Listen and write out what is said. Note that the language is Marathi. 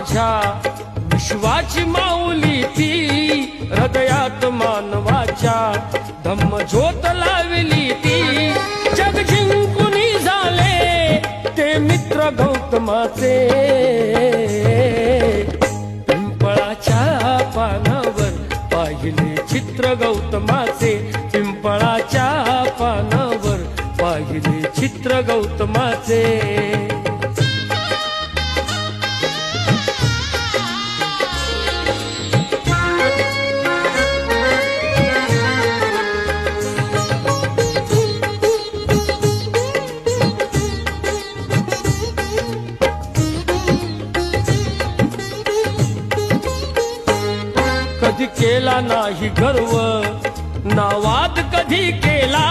माझ्या विश्वाची माऊली ती हृदयात मानवाच्या धम्मज्योत लावली ती जग जिंकुनी झाले ते मित्र गौतमाचे पिंपळाच्या पानावर पाहिले चित्र गौतमाचे पिंपळाच्या पानावर पाहिले चित्र गौतमाचे कधी केला नाही गर्व ना वाद कधी केला